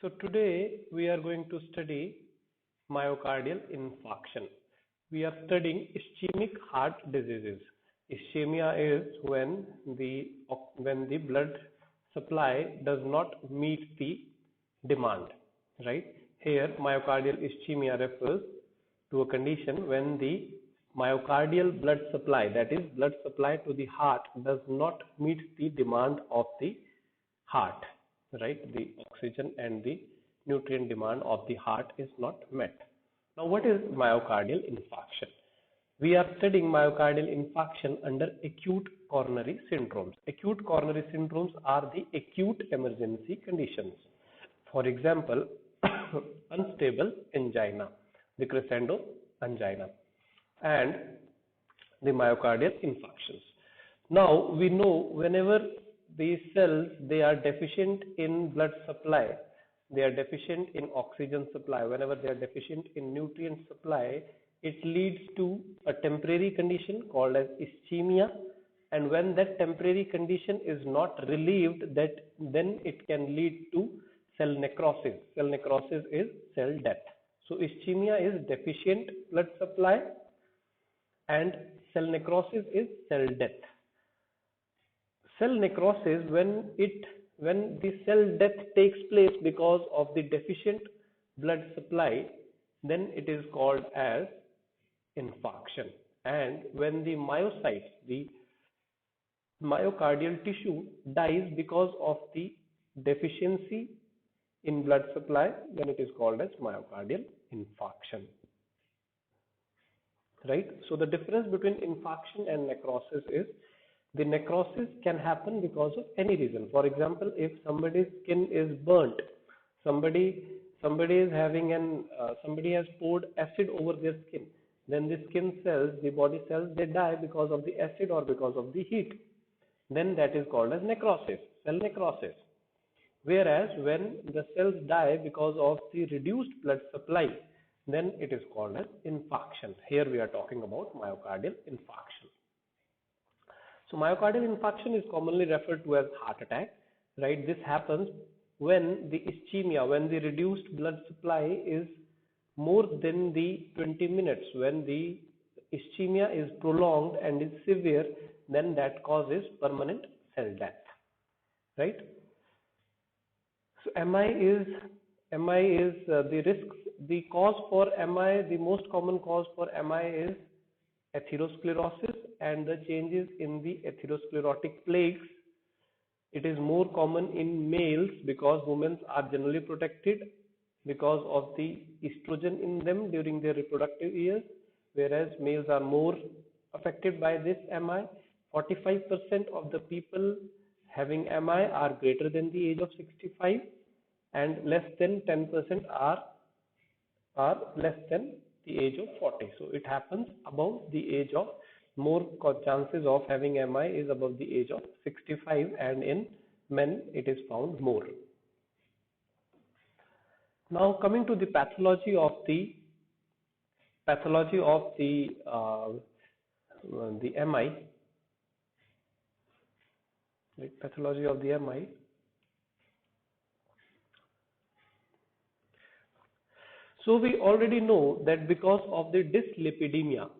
So today we are going to study myocardial infarction. We are studying ischemic heart diseases. Ischemia is when the blood supply does not meet the demand, right? Here myocardial ischemia refers to a condition when the myocardial blood supply, that is blood supply to the heart, does not meet the demand of the heart, right? The oxygen and the nutrient demand of the heart is not met. Now, what is myocardial infarction? We are studying myocardial infarction under acute coronary syndromes. Acute coronary syndromes are the acute emergency conditions. For example, unstable angina, the crescendo angina, and the myocardial infarctions. Now, we know whenever these cells, they are deficient in blood supply, they are deficient in oxygen supply, whenever they are deficient in nutrient supply, it leads to a temporary condition called as ischemia, and when that temporary condition is not relieved, then it can lead to cell necrosis. Cell necrosis is cell death. So ischemia is deficient blood supply and cell necrosis is cell death. Cell necrosis, when the cell death takes place because of the deficient blood supply, then it is called as infarction. And when the myocytes, the myocardial tissue dies because of the deficiency in blood supply, then it is called as myocardial infarction. Right? So the difference between infarction and necrosis is the necrosis can happen because of any reason. For example, if somebody's skin is burnt, somebody is having somebody has poured acid over their skin, then the skin cells, the body cells, they die because of the acid or because of the heat. Then that is called as necrosis, cell necrosis. Whereas when the cells die because of the reduced blood supply, then it is called as infarction. Here we are talking about myocardial infarction. So myocardial infarction is commonly referred to as heart attack, right? This happens when the ischemia, when the reduced blood supply is more than the 20 minutes, when the ischemia is prolonged and is severe, then that causes permanent cell death, right? So MI is the risks. The cause for MI, the most common cause for MI is atherosclerosis and the changes in the atherosclerotic plaques. It is more common in males because women are generally protected because of the estrogen in them during their reproductive years, whereas males are more affected by this MI. 45% of the people having MI are greater than the age of 65 and less than 10% are less than the age of 40. So it happens above the age of, more chances of having MI is above the age of 65, and in men it is found more. Now coming to the pathology of the MI, right? Pathology of the MI. So we already know that because of the dyslipidemia,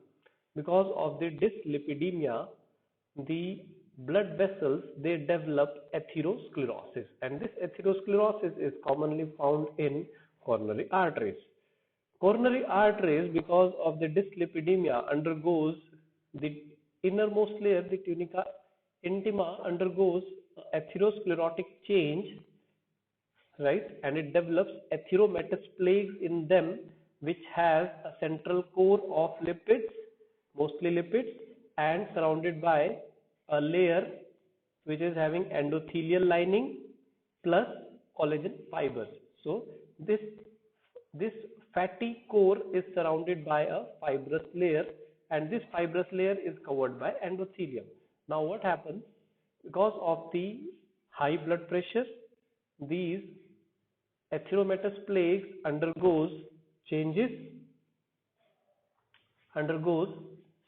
the blood vessels, they develop atherosclerosis, and this atherosclerosis is commonly found in coronary arteries. Coronary arteries, because of the dyslipidemia, undergoes the innermost layer, the tunica intima, undergoes atherosclerotic change, right? And it develops atheromatous plaques in them, which has a central core of lipids, mostly lipids, and surrounded by a layer which is having endothelial lining plus collagen fibers. So this fatty core is surrounded by a fibrous layer, and this fibrous layer is covered by endothelium. Now what happens? Because of the high blood pressure, these atheromatous plaques undergoes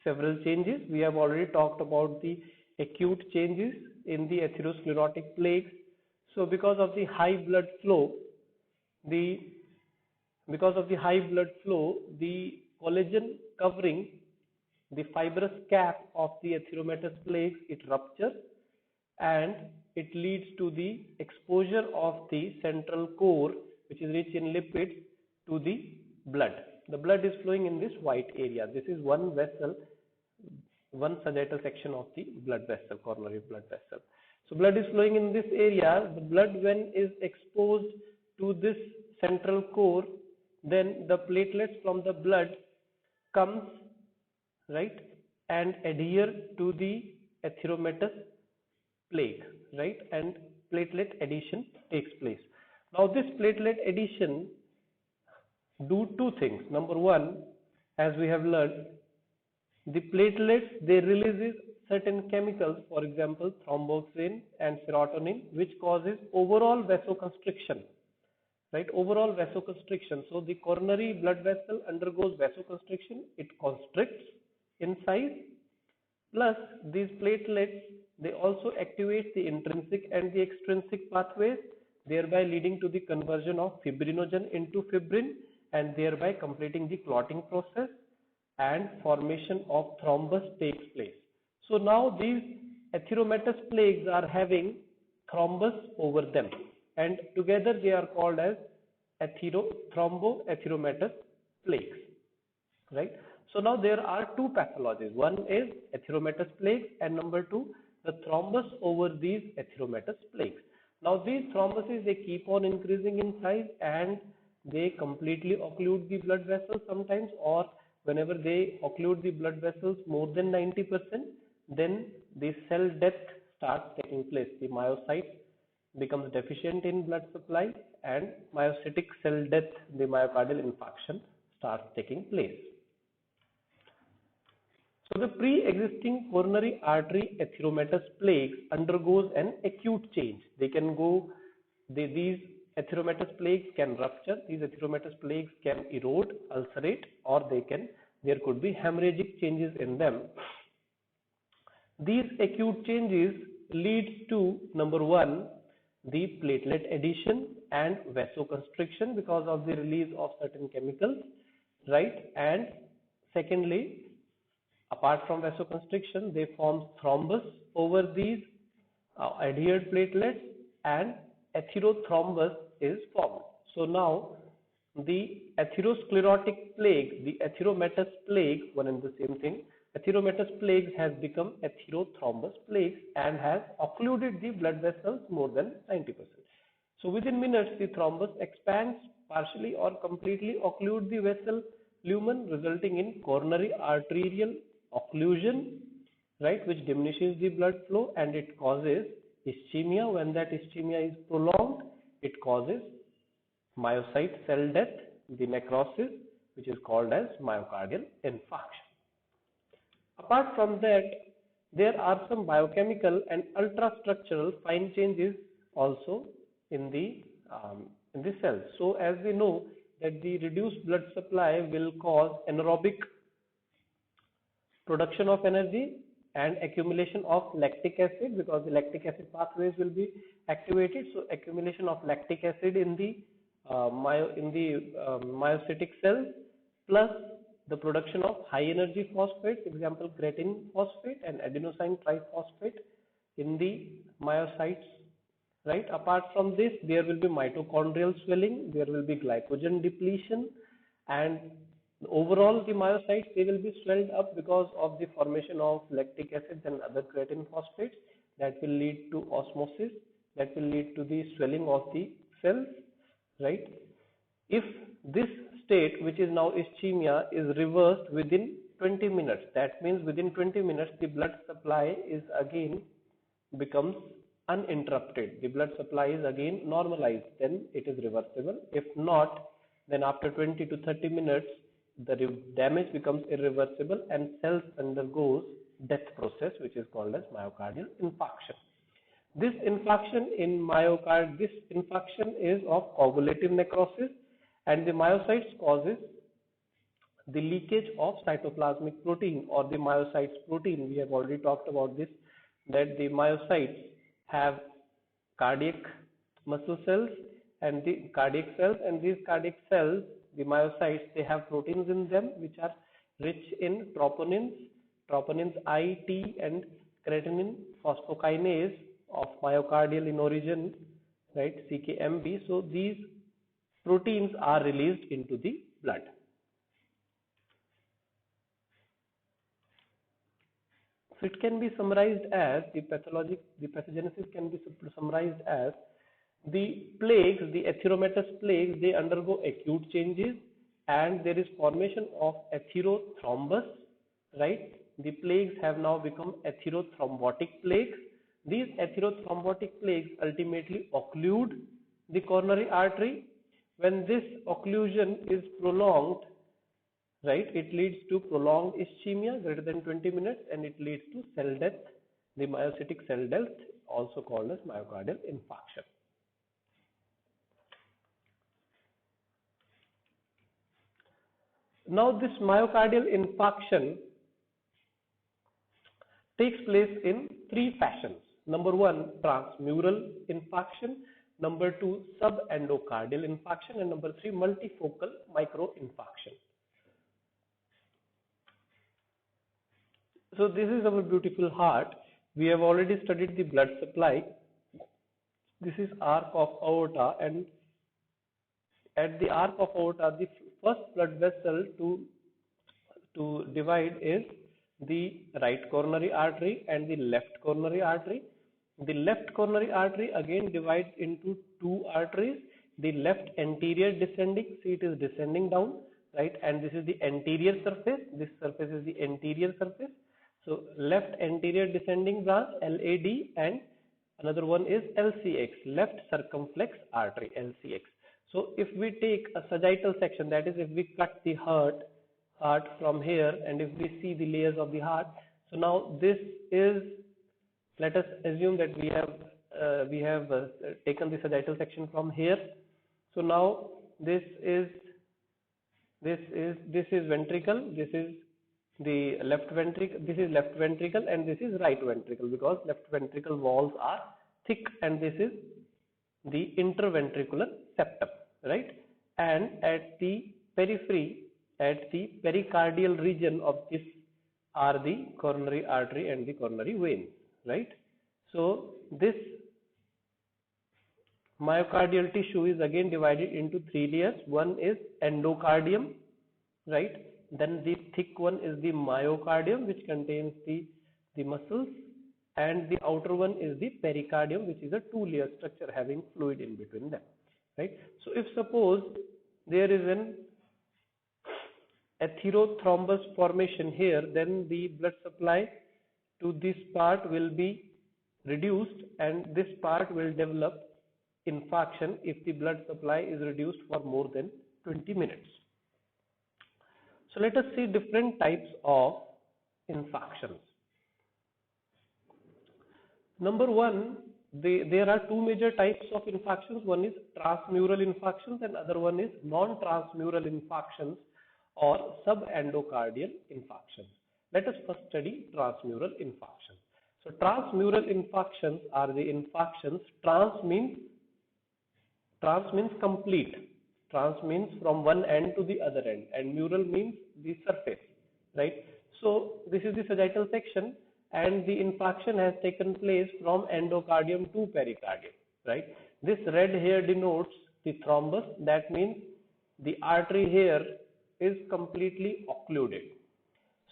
several changes. We have already talked about the acute changes in the atherosclerotic plaques. So because of the high blood flow, the because of the high blood flow, the collagen covering the fibrous cap of the atheromatous plaques, it ruptures and it leads to the exposure of the central core, which is rich in lipids, to the blood. The blood is flowing in this white area. This is one vessel, one sagittal section of the blood vessel, coronary blood vessel. So blood is flowing in this area. The blood, when is exposed to this central core, then the platelets from the blood comes, right, and adhere to the atheromatous plaque, right, and platelet addition takes place. Now this platelet addition do two things. Number one, as we have learned, the platelets, they releases certain chemicals, for example thromboxane and serotonin, which causes overall vasoconstriction, right, overall vasoconstriction. So the coronary blood vessel undergoes vasoconstriction, it constricts in size, plus these platelets, they also activate the intrinsic and the extrinsic pathways, thereby leading to the conversion of fibrinogen into fibrin and thereby completing the clotting process, and formation of thrombus takes place. So now these atheromatous plaques are having thrombus over them, and together they are called as thromboatheromatous plaques, right? So now there are two pathologies. One is atheromatous plaques, and number two, the thrombus over these atheromatous plaques. Now these thrombuses, they keep on increasing in size and they completely occlude the blood vessels sometimes, or whenever they occlude the blood vessels more than 90%, then the cell death starts taking place. The myocyte becomes deficient in blood supply and myocytic cell death, the myocardial infarction, starts taking place. So the pre-existing coronary artery atheromatous plaques undergoes an acute change. They can go, these atheromatous plaques can rupture, these atheromatous plaques can erode, ulcerate, or there could be hemorrhagic changes in them. These acute changes leads to, number one, the platelet addition and vasoconstriction because of the release of certain chemicals, right? And secondly, apart from vasoconstriction, they form thrombus over these adhered platelets and atherosthrombus is formed. So now the atherosclerotic plaque, the atheromatous plaque, one and the same thing, atheromatous plaques has become atherosthrombus plaques and has occluded the blood vessels more than 90%. So within minutes, the thrombus expands partially or completely occlude the vessel lumen, resulting in coronary arterial occlusion, right, which diminishes the blood flow and it causes ischemia. When that ischemia is prolonged, it causes myocyte cell death, the necrosis, which is called as myocardial infarction. Apart from that, there are some biochemical and ultrastructural fine changes also in the cells. So as we know that the reduced blood supply will cause anaerobic production of energy and accumulation of lactic acid, because the lactic acid pathways will be activated. So accumulation of lactic acid in the myocytic cells, plus the production of high energy phosphates, example creatine phosphate and adenosine triphosphate in the myocytes, right? Apart from this, there will be mitochondrial swelling, there will be glycogen depletion, and overall the myocytes, they will be swelled up because of the formation of lactic acids and other creatine phosphates. That will lead to osmosis, that will lead to the swelling of the cells, right? If this state, which is now ischemia, is reversed within 20 minutes, that means within 20 minutes the blood supply is again becomes uninterrupted, the blood supply is again normalized, then it is reversible. If not, then after 20 to 30 minutes the damage becomes irreversible and cells undergoes death process, which is called as myocardial infarction. This infarction is of coagulative necrosis, and the myocytes causes the leakage of cytoplasmic protein or the myocytes protein. We have already talked about this, that the myocytes have cardiac muscle cells and the cardiac cells, and these cardiac cells, the myocytes, they have proteins in them which are rich in troponins I, T, and creatine phosphokinase of myocardial in origin, right, CKMB. So these proteins are released into the blood. So it can be summarized as the pathogenesis can be summarized as the plagues, the atheromatous plagues, they undergo acute changes and there is formation of atherothrombbus, right? The plagues have now become atherothrombotic plagues. These atherothrombotic plagues ultimately occlude the coronary artery. When this occlusion is prolonged, right, it leads to prolonged ischemia greater than 20 minutes and it leads to cell death, the myocytic cell death, also called as myocardial infarction. Now this myocardial infarction takes place in three fashions. Number one, transmural infarction. Number two, subendocardial infarction. And number three, multifocal microinfarction. So this is our beautiful heart. We have already studied the blood supply. This is arc of aorta, and at the arc of aorta, the first blood vessel to divide is the right coronary artery and the left coronary artery. The left coronary artery again divides into two arteries. The left anterior descending, see it is descending down, right? And this is the anterior surface. This surface is the anterior surface. So left anterior descending branch, LAD, and another one is LCX, left circumflex artery, LCX. So if we take a sagittal section, that is if we cut the heart from here and if we see the layers of the heart, so now this is, let us assume that we have taken the sagittal section from here. So now this is ventricle, this is the left ventricle, this is left ventricle, and this is right ventricle, because left ventricle walls are thick, and this is the interventricular septum, right? And at the periphery, at the pericardial region of this are the coronary artery and the coronary veins, right? So this myocardial tissue is again divided into three layers. One is endocardium, right? Then the thick one is the myocardium, which contains the muscles, and the outer one is the pericardium, which is a two-layer structure having fluid in between them, right? So if suppose there is an atherothrombbus formation here, then the blood supply to this part will be reduced and this part will develop infarction if the blood supply is reduced for more than 20 minutes. So let us see different types of infarctions. Number one, there are two major types of infarctions. One is transmural infarctions and other one is non-transmural infarctions or subendocardial infarctions. Let us first study transmural infarctions. So transmural infarctions are the infarctions. Trans means complete. Trans means from one end to the other end, and mural means the surface, right? So this is the sagittal section, and the infarction has taken place from endocardium to pericardium, right? This red here denotes the thrombus. That means the artery here is completely occluded.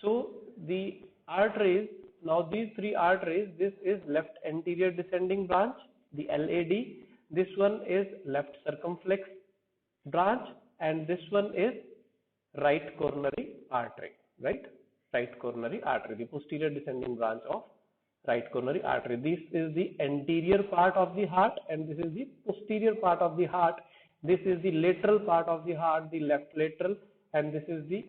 So the arteries, now these three arteries, this is left anterior descending branch, the LAD. This one is left circumflex branch, and this one is right coronary artery, right? Right coronary artery, the posterior descending branch of right coronary artery. This is the anterior part of the heart, and this is the posterior part of the heart. This is the lateral part of the heart, the left lateral, and this is the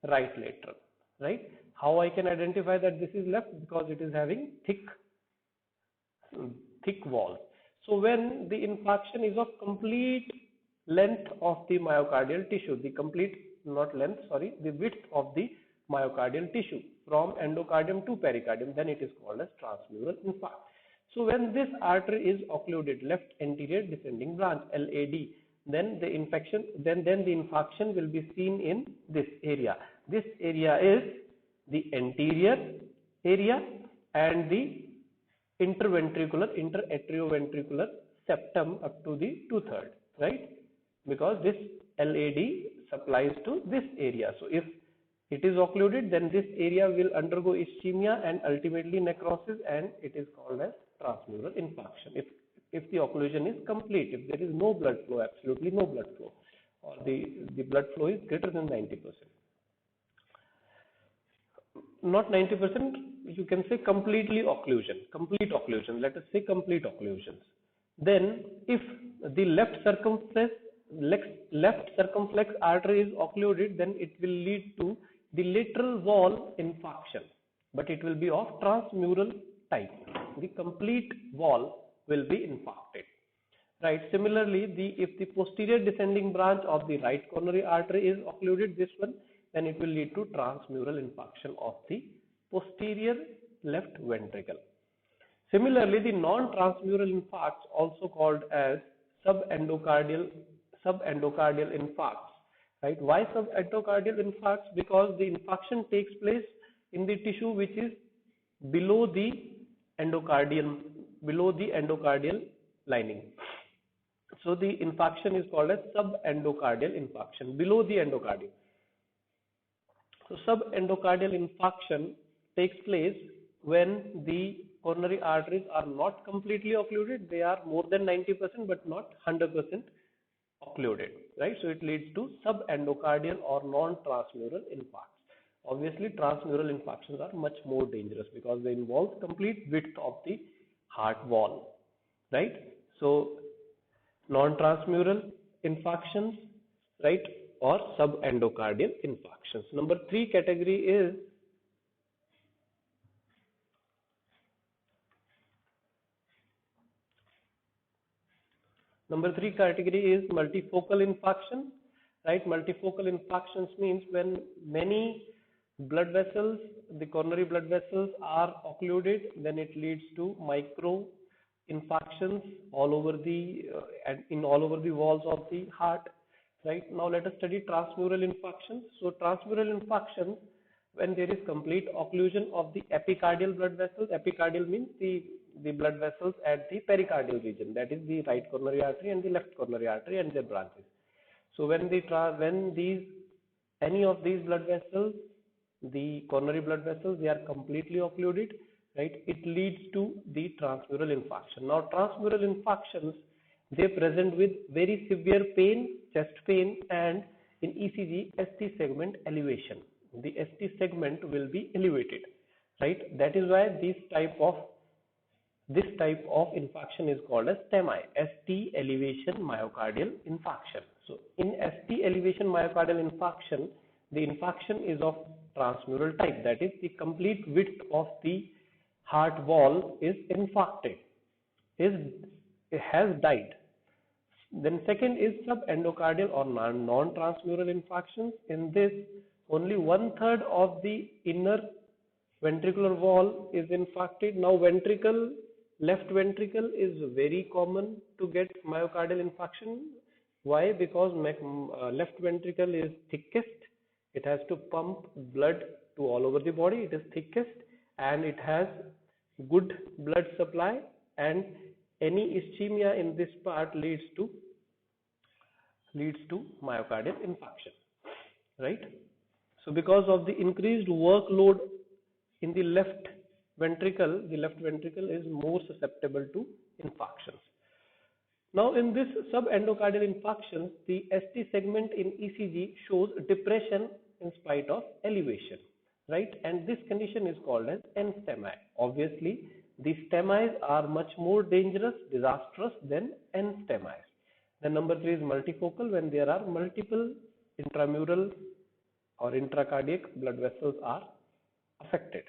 right lateral, right? How I can identify that this is left? Because it is having thick walls. So when the infarction is of complete length of the myocardial tissue, the complete, not length, sorry, the width of the myocardial tissue from endocardium to pericardium, then it is called as transmural infarct. So when this artery is occluded, left anterior descending branch (LAD), then the infarction will be seen in this area. This area is the anterior area and the interatrioventricular septum up to the 2/3, right? Because this LAD supplies to this area. So if it is occluded, then this area will undergo ischemia and ultimately necrosis, and it is called as transmural infarction. If the occlusion is complete, if there is no blood flow, absolutely no blood flow, or the blood flow is greater than 90%. Not 90%, you can say complete occlusion, let us say complete occlusions. Then if the left circumflex artery is occluded, then it will lead to the lateral wall infarction, but it will be of transmural type. The complete wall will be infarcted, right? Similarly, if the posterior descending branch of the right coronary artery is occluded, this one, then it will lead to transmural infarction of the posterior left ventricle. Similarly, the non-transmural infarcts, also called as subendocardial infarcts, right? Why subendocardial infarcts? Because the infarction takes place in the tissue which is below the endocardial lining. So the infarction is called as subendocardial infarction, below the endocardium. So subendocardial infarction takes place when the coronary arteries are not completely occluded. They are more than 90% but not 100% occluded, right? So it leads to subendocardial or non-transmural infarcts. Obviously, transmural infarctions are much more dangerous because they involve complete width of the heart wall, right? So non-transmural infarctions, right, or subendocardial infarctions. Number 3 category is multifocal infarction, right? Multifocal infarctions means when many blood vessels, the coronary blood vessels, are occluded, then it leads to micro infarctions all over the walls of the heart, right? Now let us study transmural infarctions. So transmural infarctions, when there is complete occlusion of the epicardial blood vessels. Epicardial means the blood vessels at the pericardial region, that is the right coronary artery and the left coronary artery and their branches. So when any of these blood vessels, the coronary blood vessels, they are completely occluded, right, it leads to the transmural infarction. Now transmural infarctions, they present with very severe pain, chest pain, and in ECG ST segment elevation. The ST segment will be elevated, right? That is why this type of infarction is called as STEMI, ST elevation myocardial infarction. So in ST elevation myocardial infarction, the infarction is of transmural type, that is the complete width of the heart wall is infarcted, has died. Then second is subendocardial or non-transmural infarctions. In this, only 1/3 of the inner ventricular wall is infarcted. Now left ventricle is very common to get myocardial infarction. Why? Because left ventricle is thickest. It has to pump blood to all over the body. It is thickest and it has good blood supply, and any ischemia in this part leads to myocardial infarction, right? So because of the increased workload in the left ventricle is more susceptible to infarctions. Now in this subendocardial infarctions, the ST segment in ECG shows depression in spite of elevation, right? And this condition is called as NSTEMI. Obviously, the STEMIs are much more dangerous, disastrous than NSTEMIs. The number 3 is multifocal, when there are multiple intramural or intracardiac blood vessels are affected.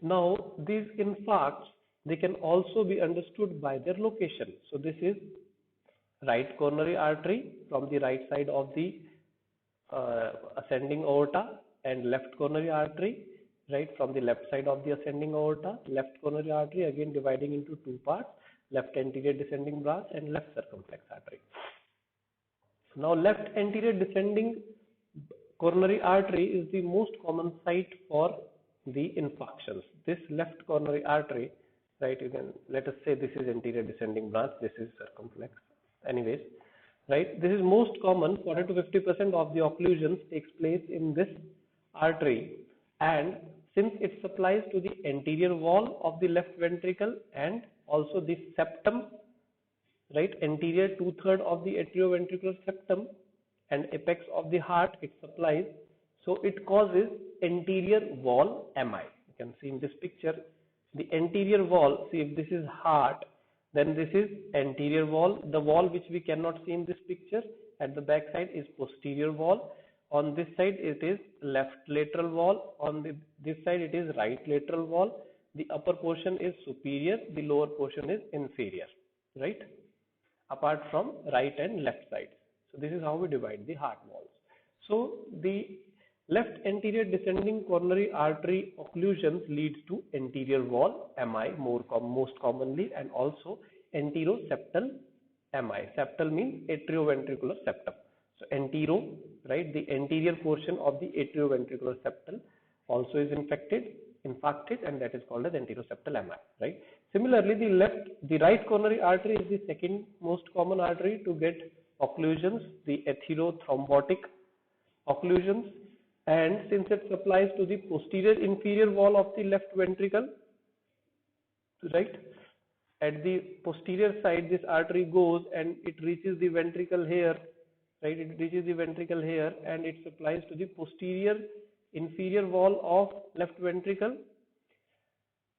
Now these infarcts, they can also be understood by their location. So this is right coronary artery from the right side of the ascending aorta and left coronary artery, right? From the left side of the ascending aorta, left coronary artery, again dividing into two parts, left anterior descending branch and left circumflex artery. Now left anterior descending coronary artery is the most common site for the infarctions. This left coronary artery, right, you can, let us say this is anterior descending branch, this is circumflex, anyways, right, this is most common. 40 to 50% of the occlusions takes place in this artery, and since it supplies to the anterior wall of the left ventricle and also the septum, right, anterior two-third of the atrioventricular septum and apex of the heart, it supplies, so it causes anterior wall MI. You can see in this picture the anterior wall. See, if this is heart, then this is anterior wall. The wall which we cannot see in this picture at the back side is posterior wall. On this side it is left lateral wall. On this side it is right lateral wall. The upper portion is superior, the lower portion is inferior, right, apart from right and left side. So this is how we divide the heart walls. So the left anterior descending coronary artery occlusions leads to anterior wall MI most commonly, and also anteroseptal MI. Septal means atrioventricular septum. So antero, right, the anterior portion of the atrioventricular septal also is infarcted, and that is called as anteroseptal MI, right. Similarly, the right coronary artery is the second most common artery to get occlusions, the atherothrombotic occlusions, and since it supplies to the posterior inferior wall of the left ventricle, right, at the posterior side this artery goes and it reaches the ventricle here, right, it reaches the ventricle here and it supplies to the posterior inferior wall of left ventricle,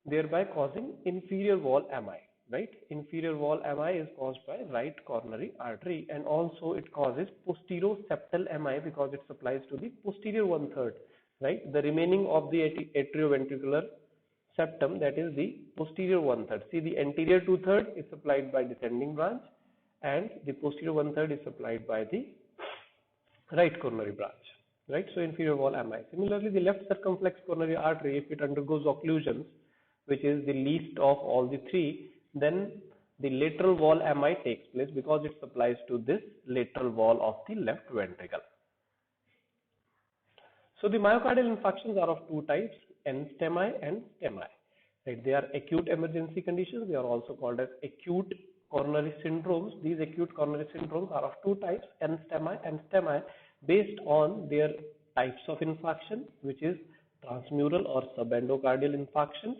thereby causing inferior wall MI, right. Inferior wall MI is caused by right coronary artery, and also it causes posteroseptal MI because it supplies to the posterior one-third, right. The remaining of the atrioventricular septum, that is the posterior one-third. See, the anterior two-third is supplied by descending branch and the posterior one-third is supplied by the right coronary branch, right. So inferior wall MI. Similarly, the left circumflex coronary artery, if it undergoes occlusions, which is the least of all the three, then the lateral wall MI takes place because it supplies to this lateral wall of the left ventricle. So the myocardial infarctions are of two types, NSTEMI and STEMI. Right? They are acute emergency conditions. They are also called as acute coronary syndromes. These acute coronary syndromes are of two types, NSTEMI and STEMI, based on their types of infarction, which is transmural or subendocardial infarctions.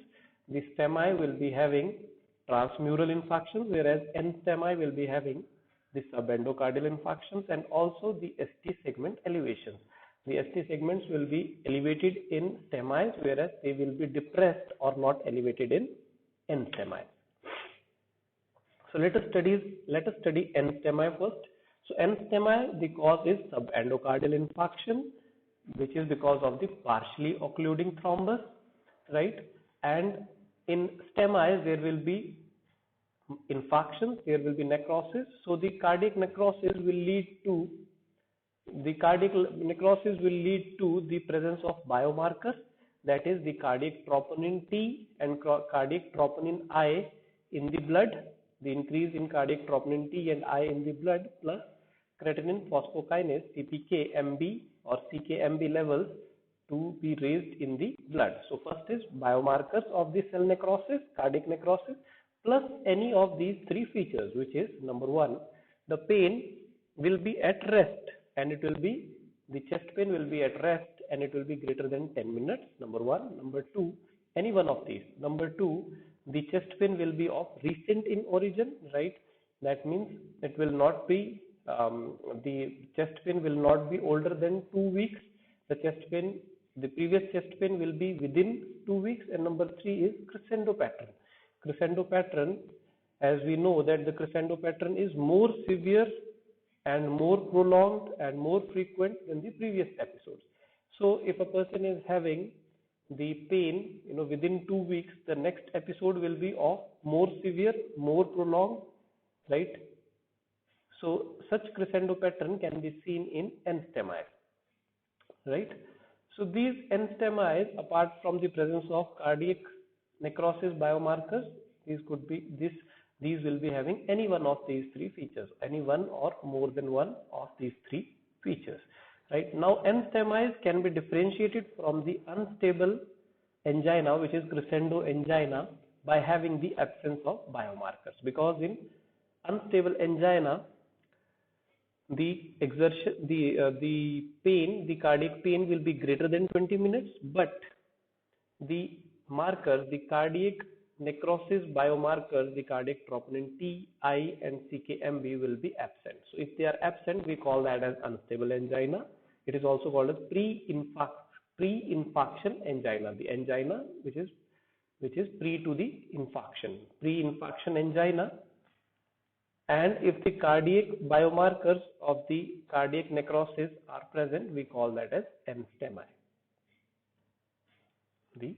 The STEMI will be having transmural infarctions, whereas NSTEMI will be having the subendocardial infarctions and also the ST segment elevations. The ST segments will be elevated in STEMIs, whereas they will be depressed or not elevated in NSTEMIs. So let us study NSTEMI first. So NSTEMI, the cause is subendocardial infarction, which is because of the partially occluding thrombus, right? And in STEMIs, there will be infarctions, there will be necrosis. So the cardiac necrosis will lead to the presence of biomarkers, that is the cardiac troponin T and cardiac troponin I in the blood, the increase in cardiac troponin T and I in the blood, plus creatine phosphokinase CPK-MB or CK-MB levels to be raised in the blood. So first is biomarkers of the cell necrosis, cardiac necrosis, plus any of these three features, which is number one, the pain will be at rest and it will be, the chest pain will be at rest and it will be greater than 10 minutes, number one. Number two, any one of these. Number two, the chest pain will be of recent in origin, right? That means it will not be, the chest pain will not be older than 2 weeks. The previous chest pain will be within 2 weeks. And number three is crescendo pattern. Crescendo pattern, as we know that the crescendo pattern is more severe and more prolonged and more frequent than the previous episodes. So if a person is having the pain, within 2 weeks, the next episode will be of more severe, more prolonged, right? So such crescendo pattern can be seen in NSTEMI. right? So these NSTEMIs, apart from the presence of cardiac necrosis biomarkers, these will be having any one of these three features, any one or more than one of these three features, right? Now NSTEMIs can be differentiated from the unstable angina, which is crescendo angina, by having the absence of biomarkers, because in unstable angina the exertion the pain, the cardiac pain will be greater than 20 minutes, but the markers, the cardiac necrosis biomarkers, the cardiac troponin T, I and CKMB will be absent. So if they are absent, we call that as unstable angina. It is also called as pre-infarction angina, the angina which is pre to the infarction, pre-infarction angina. And if the cardiac biomarkers of the cardiac necrosis are present, we call that as NSTEMI, the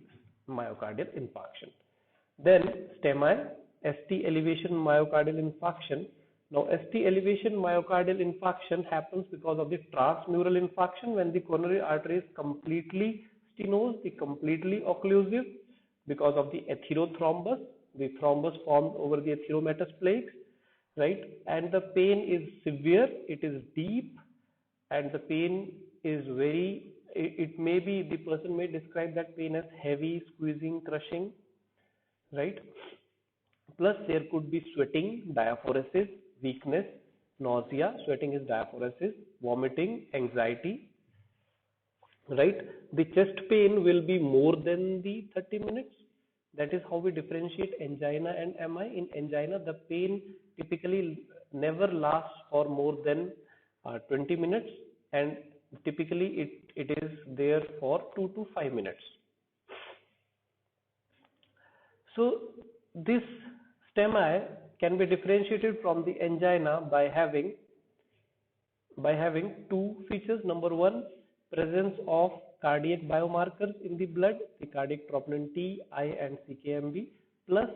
myocardial infarction. Then STEMI, ST elevation myocardial infarction. Now ST elevation myocardial infarction happens because of the transmural infarction, when the coronary artery is completely stenosed, completely occlusive, because of the atherosthrombus, the thrombus formed over the atheromatous plaques, right? And the pain is severe, it is deep, and the pain is very, it may be, the person may describe that pain as heavy, squeezing, crushing, right? Plus there could be sweating, diaphoresis, weakness, nausea, sweating is diaphoresis, vomiting, anxiety, right? The chest pain will be more than the 30 minutes. That is how we differentiate angina and MI. In angina, the pain typically never lasts for more than 20 minutes, and typically it is there for 2 to 5 minutes. So this STEMI can be differentiated from the angina by having two features. Number one, presence of cardiac biomarkers in the blood, the cardiac troponin T, I and CKMB, plus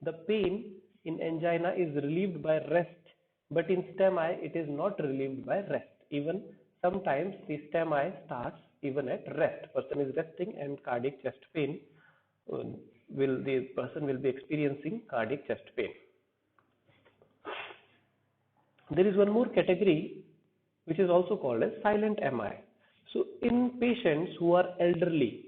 the pain in angina is relieved by rest, but in STEMI it is not relieved by rest. Even sometimes the STEMI starts even at rest. Person is resting and cardiac chest pain the person will be experiencing cardiac chest pain. There is one more category which is also called as silent MI. So in patients who are elderly,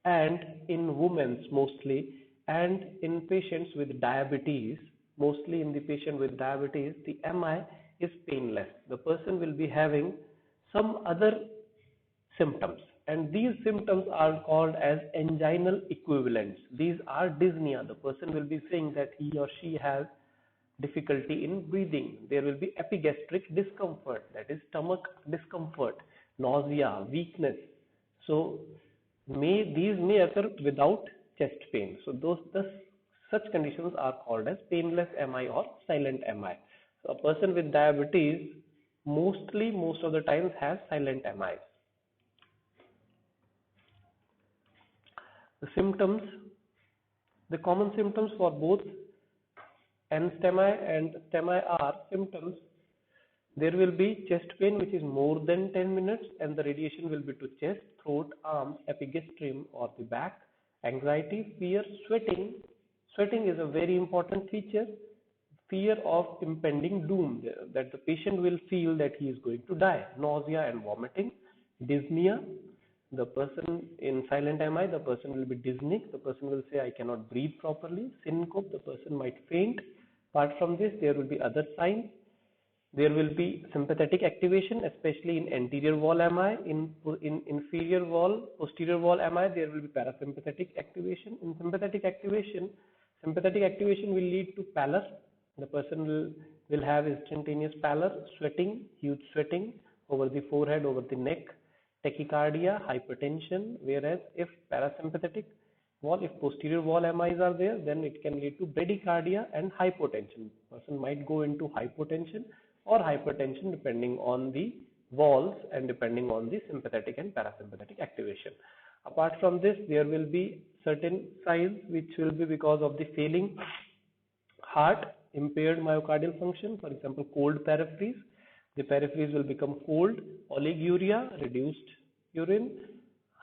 and in women mostly, and in patients with diabetes, mostly in the patient with diabetes, the MI is painless. The person will be having some other symptoms, and these symptoms are called as anginal equivalents. These are dyspnea. The person will be saying that he or she has difficulty in breathing. There will be epigastric discomfort, that is stomach discomfort, nausea, weakness. So these may occur without chest pain. So such conditions are called as painless MI or silent MI. So a person with diabetes most of the times has silent MIs. The symptoms, the common symptoms for both NSTEMI and STEMI are symptoms. There will be chest pain which is more than 10 minutes, and the radiation will be to chest, throat, arms, epigastrium or the back. Anxiety, fear, sweating. Sweating is a very important feature. Fear of impending doom, that the patient will feel that he is going to die. Nausea and vomiting. Dyspnea. The person in silent MI, the person will be dyspneic. The person will say, I cannot breathe properly. Syncope, the person might faint. Apart from this, there will be other signs. There will be sympathetic activation, especially in anterior wall MI. In inferior wall, posterior wall MI, there will be parasympathetic activation. In sympathetic activation will lead to pallor. The person will have instantaneous pallor, sweating, huge sweating over the forehead, over the neck, tachycardia, hypertension. Whereas if parasympathetic wall, if posterior wall MIs are there, then it can lead to bradycardia and hypotension. Person might go into hypotension or hypertension depending on the walls and depending on the sympathetic and parasympathetic activation. Apart from this, there will be certain signs which will be because of the failing heart, impaired myocardial function, for example, cold peripheries. The peripheries will become cold, oliguria, reduced urine,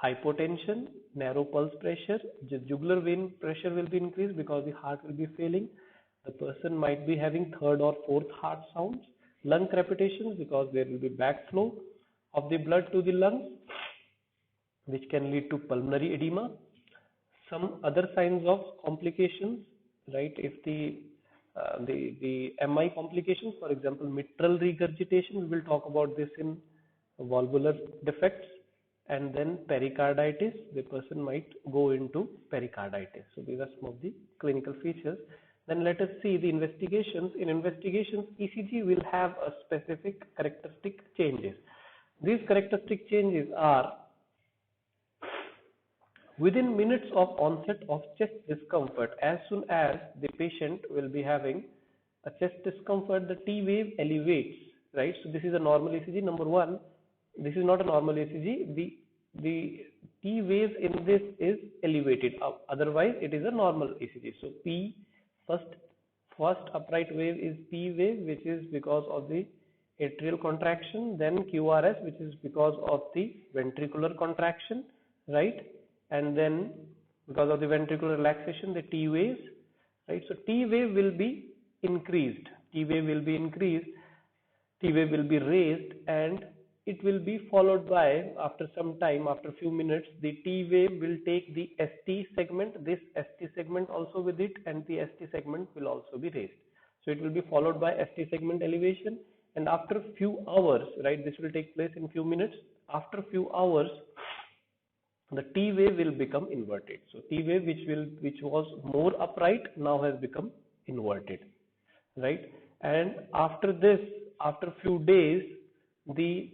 hypotension, narrow pulse pressure, the jugular vein pressure will be increased because the heart will be failing. The person might be having third or fourth heart sounds, lung crepitations because there will be backflow of the blood to the lungs, which can lead to pulmonary edema. Some other signs of complications, right? If the MI complications, for example, mitral regurgitation, we will talk about this in valvular defects, and then pericarditis, the person might go into pericarditis. So these are some of the clinical features. Then let us see the investigations. In investigations, ECG will have a specific characteristic changes. These characteristic changes are: within minutes of onset of chest discomfort, as soon as the patient will be having a chest discomfort, the T wave elevates, right? So this is a normal ECG. Number one, this is not a normal ECG. The T wave in this is elevated. Otherwise, it is a normal ECG. So P first upright wave is P wave, which is because of the atrial contraction. Then QRS, which is because of the ventricular contraction, right? And then because of the ventricular relaxation, the T waves, right? So T wave will be increased. T wave will be increased. T wave will be raised, and it will be followed by, after some time, after a few minutes, the T wave will take the ST segment, this ST segment also with it, and the ST segment will also be raised. So it will be followed by ST segment elevation, and after a few hours, right, this will take place in few minutes. After a few hours, the T wave will become inverted. So T wave, which was more upright, now has become inverted, right? And after this, after few days, the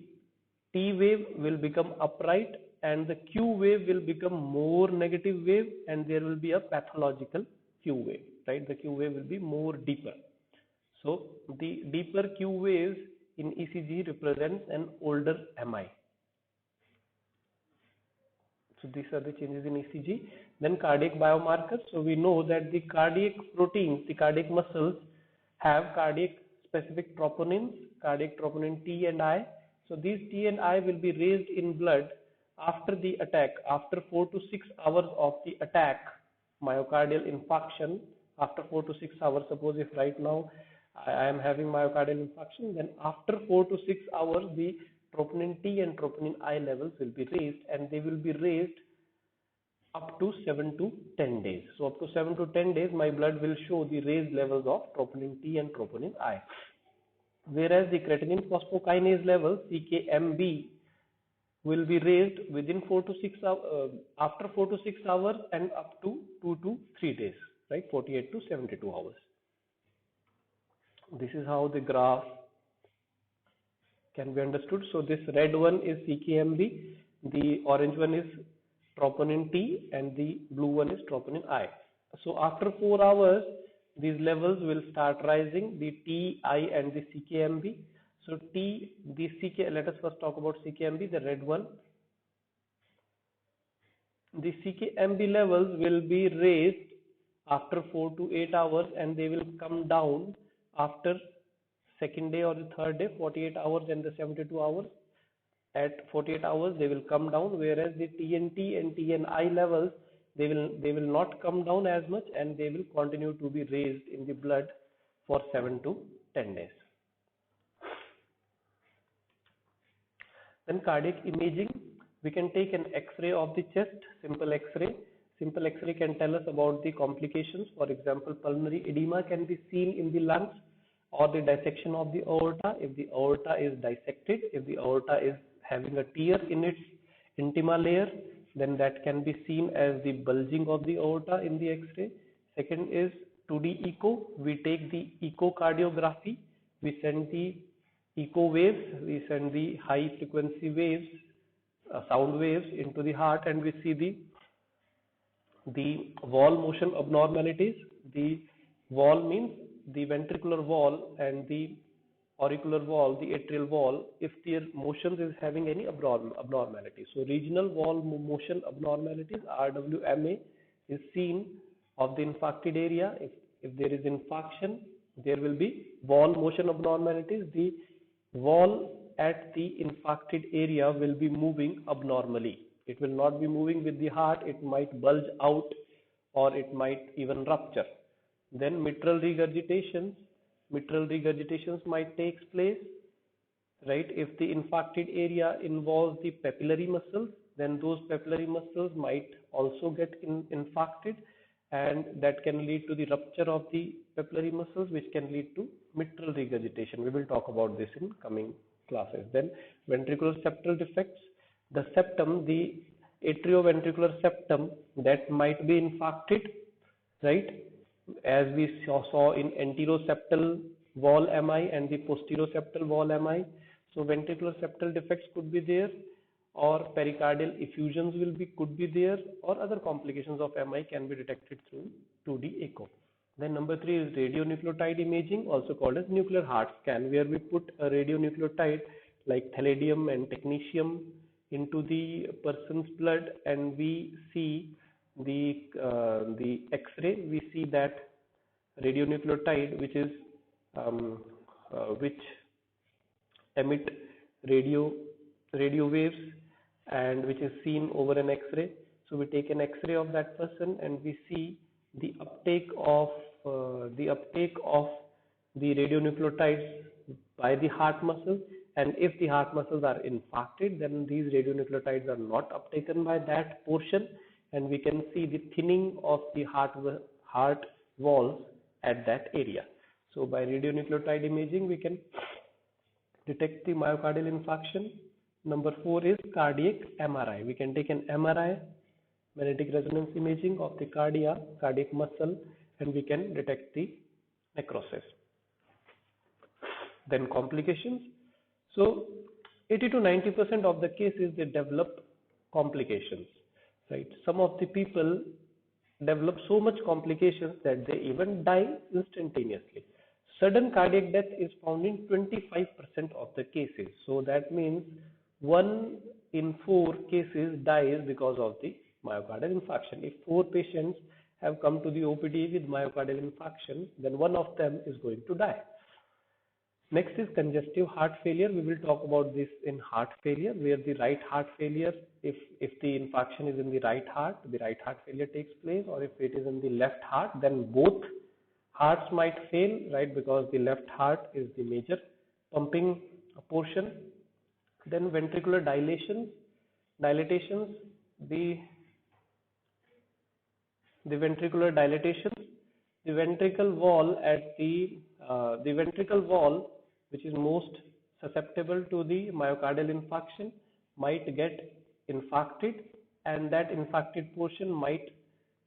T wave will become upright and the Q wave will become more negative wave, and there will be a pathological Q wave, right? The Q wave will be more deeper. So the deeper Q waves in ECG represents an older MI. So these are the changes in ECG. Then cardiac biomarkers. So we know that the cardiac proteins, the cardiac muscles have cardiac specific troponins, cardiac troponin T and I. So these T and I will be raised in blood after the attack, after 4 to 6 hours of the attack, myocardial infarction. After 4 to 6 hours, suppose if right now I am having myocardial infarction, then after 4 to 6 hours, the troponin T and troponin I levels will be raised, and they will be raised up to 7 to 10 days. So up to 7 to 10 days, my blood will show the raised levels of troponin T and troponin I. Whereas the creatine phosphokinase level, CKMB, will be raised within 4 to 6 hours, after 4 to 6 hours, and up to 2 to 3 days, right? 48 to 72 hours. This is how the graph can be understood. So this red one is CKMB, the orange one is troponin T, and the blue one is troponin I. So after 4 hours, these levels will start rising, the T, I, and the CKMB. So let us first talk about CKMB, the red one. The CKMB levels will be raised after 4 to 8 hours, and they will come down after second day or the third day, 48 hours and the 72 hours. At 48 hours, they will come down, whereas the TNT and TNI levels, they will not come down as much, and they will continue to be raised in the blood for 7 to 10 days. Then cardiac imaging, we can take an X-ray of the chest, simple X-ray. Simple X-ray can tell us about the complications. For example, pulmonary edema can be seen in the lungs, or the dissection of the aorta. If the aorta is dissected, if the aorta is having a tear in its intima layer, then that can be seen as the bulging of the aorta in the X-ray. Second is 2D echo. We take the echocardiography. We send the echo waves, we send the high frequency waves, sound waves into the heart, and we see the wall motion abnormalities. The wall means the ventricular wall and the auricular wall, the atrial wall, if their motions is having any abnormality. So regional wall motion abnormalities, RWMA, is seen of the infarcted area. If there is infarction, there will be wall motion abnormalities. The wall at the infarcted area will be moving abnormally. It will not be moving with the heart, it might bulge out or it might even rupture. Then mitral regurgitations might take place, right? If the infarcted area involves the papillary muscles, then those papillary muscles might also get infarcted, and that can lead to the rupture of the papillary muscles, which can lead to mitral regurgitation. We will talk about this in coming classes. Then ventricular septal defects, the septum, the atrioventricular septum, that might be infarcted, right? As we saw in anteroseptal wall MI and the posteroseptal wall MI. So ventricular septal defects could be there, or pericardial effusions could be there, or other complications of MI can be detected through 2D echo. Then number 3 is radionuclide imaging, also called as nuclear heart scan, where we put a radionuclide like thaladium and technetium into the person's blood, and we see the X-ray. We see that radionuclide, which emit radio waves, and which is seen over an X-ray. So we take an X-ray of that person and we see the uptake of the radionuclides by the heart muscle, and if the heart muscles are infarcted, then these radionuclides are not uptaken by that portion, and we can see the thinning of the heart walls at that area. So by radionuclide imaging we can detect the myocardial infarction. Number 4 is cardiac MRI. We can take an MRI, magnetic resonance imaging of the cardiac muscle, and we can detect the necrosis. Then complications. So 80 to 90% of the cases they develop complications, right? Some of the people develop so much complications that they even die instantaneously. Sudden cardiac death is found in 25% of the cases. So that means 1 in 4 cases dies because of the myocardial infarction. If 4 patients have come to the OPD with myocardial infarction, then 1 of them is going to die. Next is congestive heart failure. We will talk about this in heart failure, where the right heart failure, if the infarction is in the right heart failure takes place, or if it is in the left heart, then both hearts might fail, right? Because the left heart is the major pumping portion. Then ventricular dilatations, the ventricular dilatations, the ventricle wall which is most susceptible to the myocardial infarction might get infarcted, and that infarcted portion might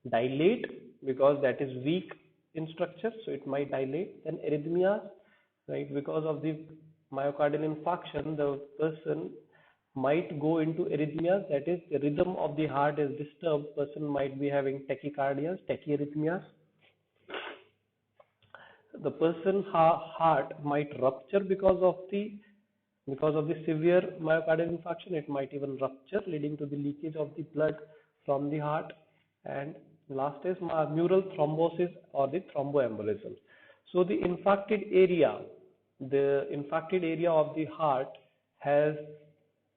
dilate because that is weak in structure, so it might dilate. Then arrhythmias, right? Because of the myocardial infarction, the person might go into arrhythmias, that is, the rhythm of the heart is disturbed. Person might be having tachyarrhythmias. The person's heart might rupture because of the severe myocardial infarction. It might even rupture, leading to the leakage of the blood from the heart. And last is mural thrombosis or the thromboembolism. So the infarcted area of the heart has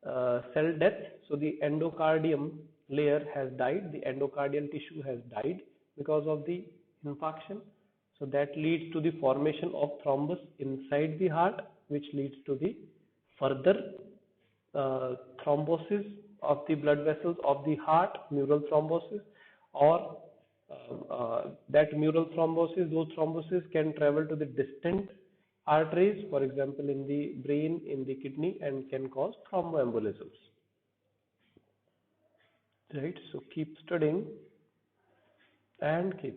cell death. So the endocardium layer has died, the endocardial tissue has died because of the infarction. So that leads to the formation of thrombus inside the heart, which leads to the further thrombosis of the blood vessels of the heart, mural thrombosis, or that mural thrombosis, those thrombosis can travel to the distant arteries, for example in the brain, in the kidney, and can cause thromboembolisms. Right, so keep studying and keep